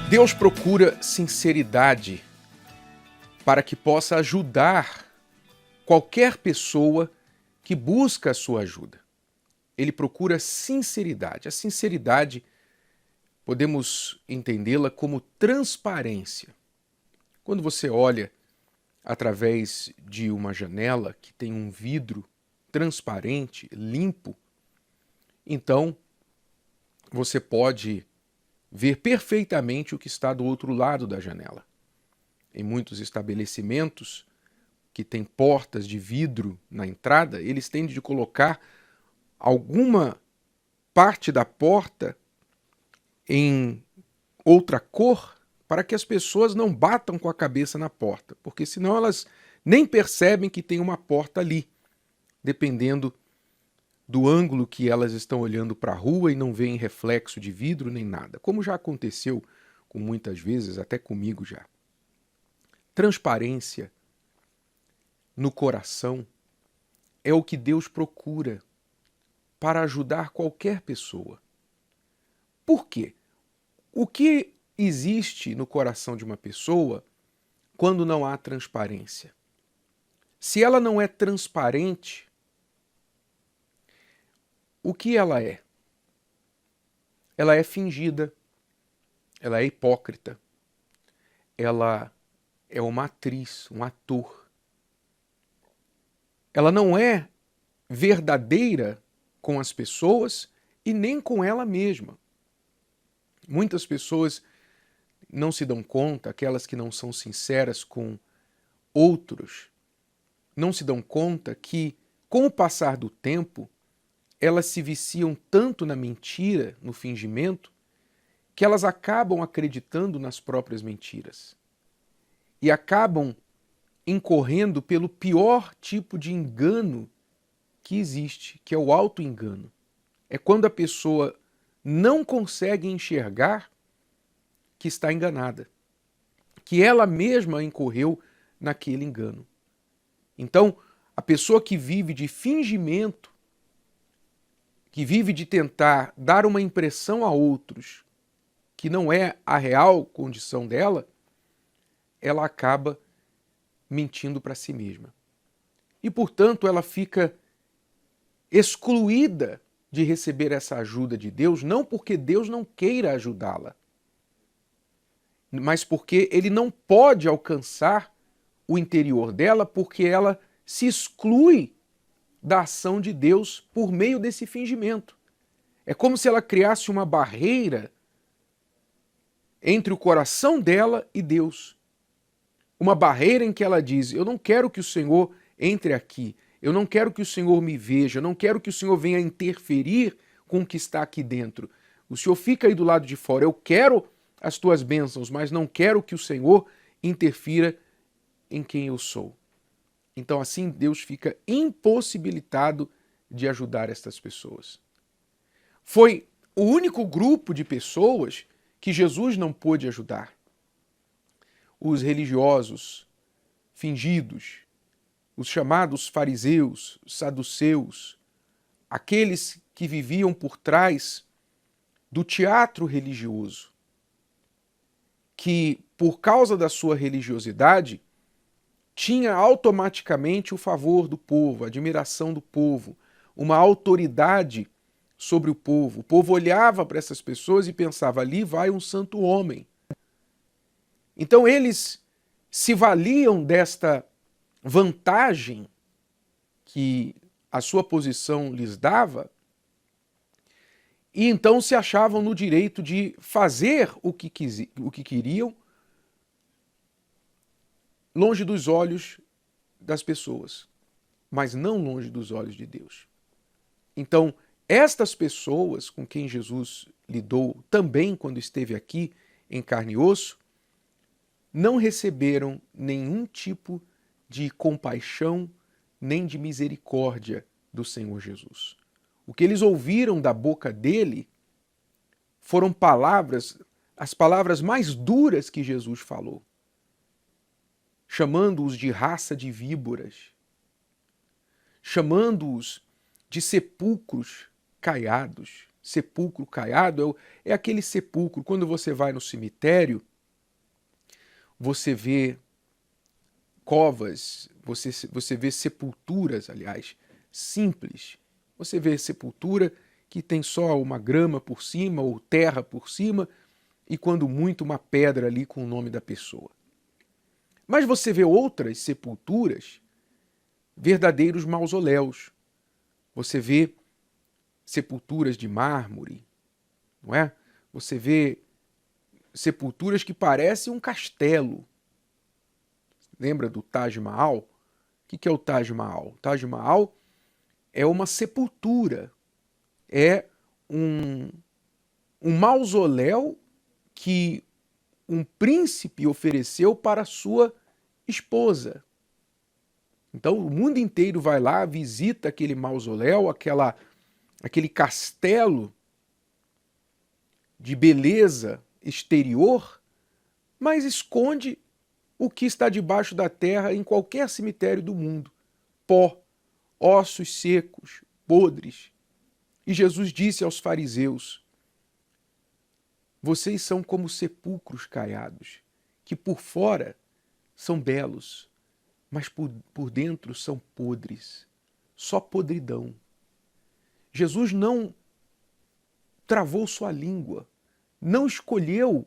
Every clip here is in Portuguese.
Deus procura sinceridade para que possa ajudar qualquer pessoa que busca a sua ajuda. Ele procura sinceridade. A sinceridade, podemos entendê-la como transparência. Quando você olha através de uma janela que tem um vidro transparente, limpo, então você pode ver perfeitamente o que está do outro lado da janela. Em muitos estabelecimentos que têm portas de vidro na entrada, eles tendem de colocar alguma parte da porta em outra cor para que as pessoas não batam com a cabeça na porta, porque senão elas nem percebem que tem uma porta ali, dependendo do ângulo que elas estão olhando para a rua e não veem reflexo de vidro nem nada, como já aconteceu com muitas vezes, até comigo já. Transparência no coração é o que Deus procura para ajudar qualquer pessoa. Por quê? O que existe no coração de uma pessoa quando não há transparência? Se ela não é transparente, o que ela é? Ela é fingida, ela é hipócrita, ela é uma atriz, um ator. Ela não é verdadeira com as pessoas e nem com ela mesma. Muitas pessoas não se dão conta, aquelas que não são sinceras com outros, não se dão conta que, com o passar do tempo, elas se viciam tanto na mentira, no fingimento, que elas acabam acreditando nas próprias mentiras. E acabam incorrendo pelo pior tipo de engano que existe, que é o auto-engano. É quando a pessoa não consegue enxergar que está enganada, que ela mesma incorreu naquele engano. Então, a pessoa que vive de fingimento, que vive de tentar dar uma impressão a outros que não é a real condição dela, ela acaba mentindo para si mesma. E, portanto, ela fica excluída de receber essa ajuda de Deus, não porque Deus não queira ajudá-la, mas porque ele não pode alcançar o interior dela, porque ela se exclui da ação de Deus por meio desse fingimento. É como se ela criasse uma barreira entre o coração dela e Deus. Uma barreira em que ela diz: eu não quero que o Senhor entre aqui, eu não quero que o Senhor me veja, eu não quero que o Senhor venha interferir com o que está aqui dentro. O Senhor fica aí do lado de fora, eu quero as tuas bênçãos, mas não quero que o Senhor interfira em quem eu sou. Então assim Deus fica impossibilitado de ajudar estas pessoas. Foi o único grupo de pessoas que Jesus não pôde ajudar. Os religiosos fingidos, os chamados fariseus, saduceus, aqueles que viviam por trás do teatro religioso, que, por causa da sua religiosidade, tinha automaticamente o favor do povo, a admiração do povo, uma autoridade sobre o povo. O povo olhava para essas pessoas e pensava: ali vai um santo homem. Então eles se valiam desta vantagem que a sua posição lhes dava e então se achavam no direito de fazer o que queriam longe dos olhos das pessoas, mas não longe dos olhos de Deus. Então, estas pessoas com quem Jesus lidou também quando esteve aqui em carne e osso, não receberam nenhum tipo de compaixão nem de misericórdia do Senhor Jesus. O que eles ouviram da boca dele foram palavras, as palavras mais duras que Jesus falou, chamando-os de raça de víboras, chamando-os de sepulcros caiados, sepulcro caiado é aquele sepulcro, quando você vai no cemitério, você vê covas, você vê sepulturas, aliás, simples. Você vê sepultura que tem só uma grama por cima ou terra por cima e, quando muito, uma pedra ali com o nome da pessoa. Mas você vê outras sepulturas, verdadeiros mausoléus. Você vê sepulturas de mármore, não é? Você vê sepulturas que parecem um castelo. Lembra do Taj Mahal? O que é o Taj Mahal? O Taj Mahal é uma sepultura, é um mausoléu que um príncipe ofereceu para sua esposa. Então o mundo inteiro vai lá, visita aquele mausoléu, aquele castelo de beleza exterior, mas esconde o que está debaixo da terra em qualquer cemitério do mundo: pó, ossos secos, podres. E Jesus disse aos fariseus: vocês são como sepulcros caiados, que por fora são belos, mas por dentro são podres, só podridão. Jesus não travou sua língua, não escolheu,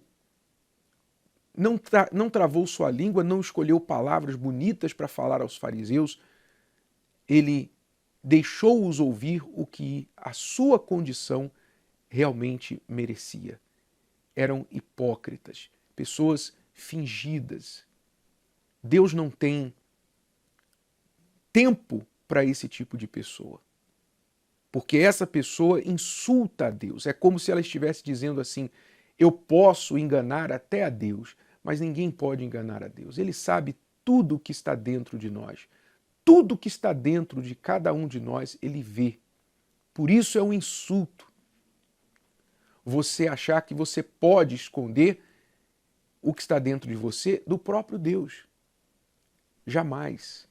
não travou sua língua, não escolheu palavras bonitas para falar aos fariseus. Ele deixou-os ouvir o que a sua condição realmente merecia. Eram hipócritas, pessoas fingidas. Deus não tem tempo para esse tipo de pessoa, porque essa pessoa insulta a Deus. É como se ela estivesse dizendo assim: eu posso enganar até a Deus, mas ninguém pode enganar a Deus. Ele sabe tudo o que está dentro de nós. Tudo que está dentro de cada um de nós, ele vê. Por isso é um insulto você achar que você pode esconder o que está dentro de você do próprio Deus. Jamais.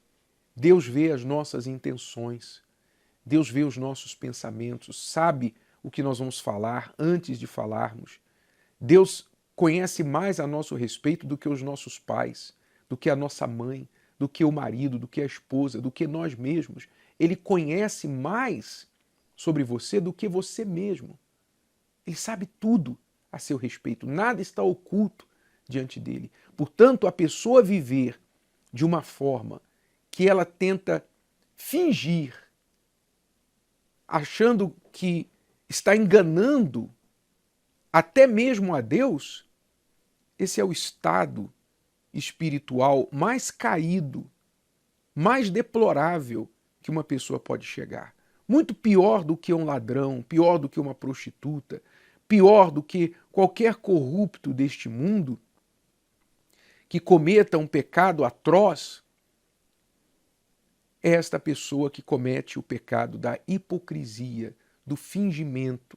Deus vê as nossas intenções, Deus vê os nossos pensamentos, sabe o que nós vamos falar antes de falarmos. Deus conhece mais a nosso respeito do que os nossos pais, do que a nossa mãe, do que o marido, do que a esposa, do que nós mesmos. Ele conhece mais sobre você do que você mesmo. Ele sabe tudo a seu respeito, nada está oculto diante dele. Portanto, a pessoa viver de uma forma que ela tenta fingir, achando que está enganando até mesmo a Deus, esse é o estado espiritual mais caído, mais deplorável que uma pessoa pode chegar. Muito pior do que um ladrão, pior do que uma prostituta, pior do que qualquer corrupto deste mundo que cometa um pecado atroz, é esta pessoa que comete o pecado da hipocrisia, do fingimento,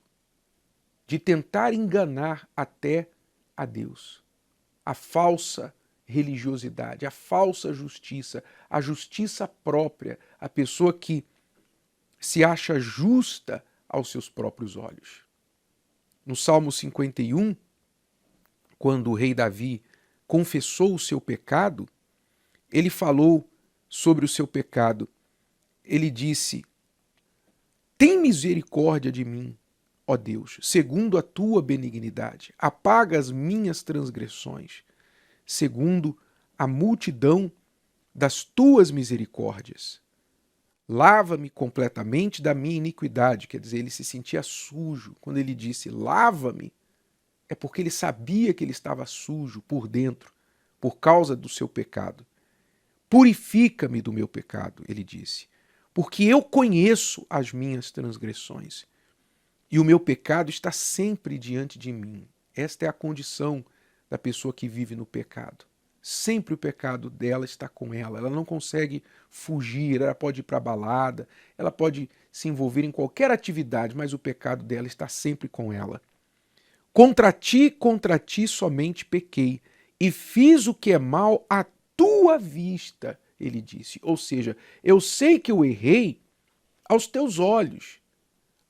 de tentar enganar até a Deus. A falsa religiosidade, a falsa justiça, a justiça própria, a pessoa que se acha justa aos seus próprios olhos. No Salmo 51, quando o rei Davi confessou o seu pecado, ele falou sobre o seu pecado. Ele disse: tem misericórdia de mim, ó Deus, segundo a tua benignidade. Apaga as minhas transgressões, segundo a multidão das tuas misericórdias. Lava-me completamente da minha iniquidade. Quer dizer, ele se sentia sujo. Quando ele disse lava-me, é porque ele sabia que ele estava sujo por dentro, por causa do seu pecado. Purifica-me do meu pecado, ele disse, porque eu conheço as minhas transgressões e o meu pecado está sempre diante de mim. Esta é a condição da pessoa que vive no pecado. Sempre o pecado dela está com ela. Ela não consegue fugir, ela pode ir para a balada, ela pode se envolver em qualquer atividade, mas o pecado dela está sempre com ela. Contra ti somente pequei e fiz o que é mal à tua vista, ele disse. Ou seja, eu sei que eu errei aos teus olhos.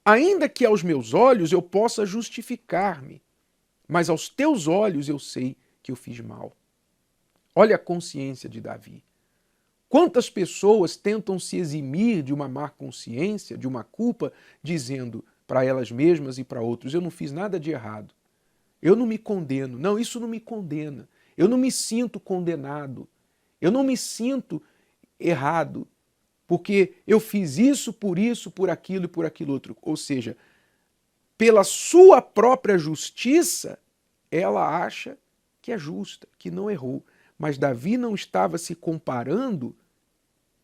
Ainda que aos meus olhos eu possa justificar-me, mas aos teus olhos eu sei que eu fiz mal. Olha a consciência de Davi. Quantas pessoas tentam se eximir de uma má consciência, de uma culpa, dizendo para elas mesmas e para outros: eu não fiz nada de errado, eu não me condeno, não, isso não me condena, eu não me sinto condenado, eu não me sinto errado, porque eu fiz isso, por aquilo e por aquilo outro. Ou seja, pela sua própria justiça, ela acha que é justa, que não errou. Mas Davi não estava se comparando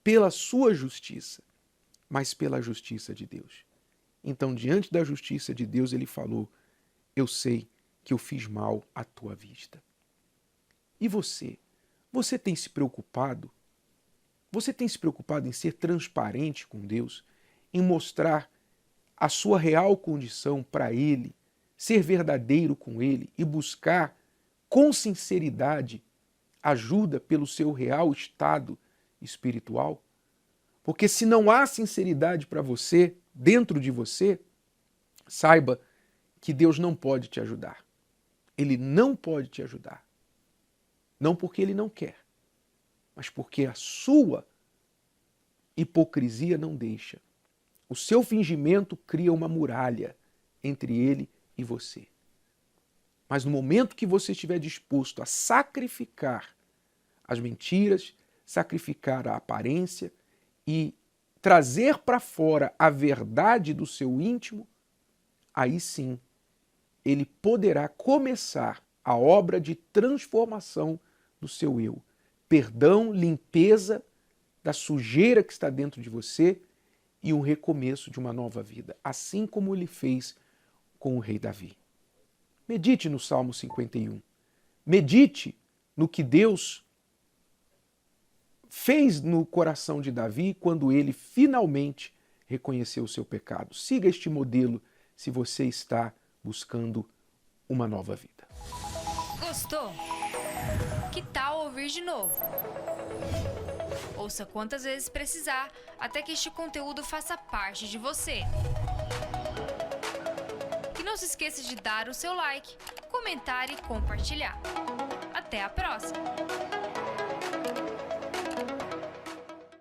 pela sua justiça, mas pela justiça de Deus. Então, diante da justiça de Deus, ele falou: eu sei que eu fiz mal à tua vista. E você? Você tem se preocupado? Você tem se preocupado em ser transparente com Deus, em mostrar a sua real condição para Ele, ser verdadeiro com Ele e buscar com sinceridade ajuda pelo seu real estado espiritual? Porque se não há sinceridade para você, dentro de você, saiba que Deus não pode te ajudar. Ele não pode te ajudar. Não porque Ele não quer, mas porque a sua hipocrisia não deixa. O seu fingimento cria uma muralha entre Ele e você. Mas no momento que você estiver disposto a sacrificar as mentiras, sacrificar a aparência e trazer para fora a verdade do seu íntimo, aí sim Ele poderá começar a obra de transformação do seu eu. Perdão, limpeza da sujeira que está dentro de você e um recomeço de uma nova vida, assim como Ele fez com o rei Davi. Medite no Salmo 51. Medite no que Deus fez no coração de Davi quando ele finalmente reconheceu o seu pecado. Siga este modelo se você está buscando uma nova vida. Gostou? Que tal ouvir de novo? Ouça quantas vezes precisar, até que este conteúdo faça parte de você. E não se esqueça de dar o seu like, comentar e compartilhar. Até a próxima!